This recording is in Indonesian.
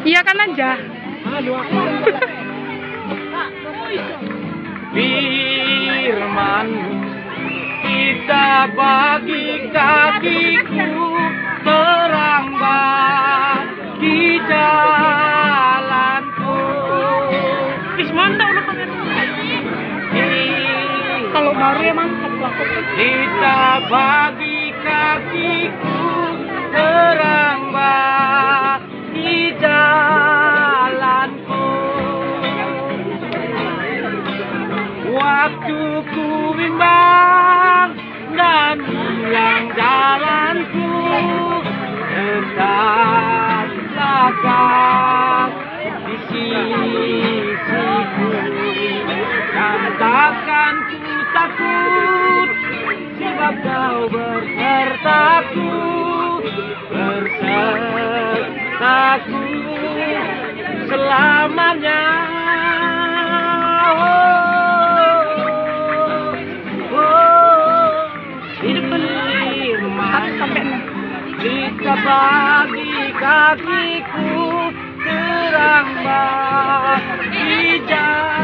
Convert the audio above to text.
Iya kan aja. Firman kita bagi kakiku terang bagi jalanku. Wis mantap udah kalau baru ya mantap lah. Kita bagi kakiku terang bagi jalanku. Waktuku bimbang dan hilang jalanku, tetaplah kau di sisiku. Dan takkan ku takut, sebab kau bersertaku, bersertaku selamanya. Kita bagi kakiku terang bagi jalan.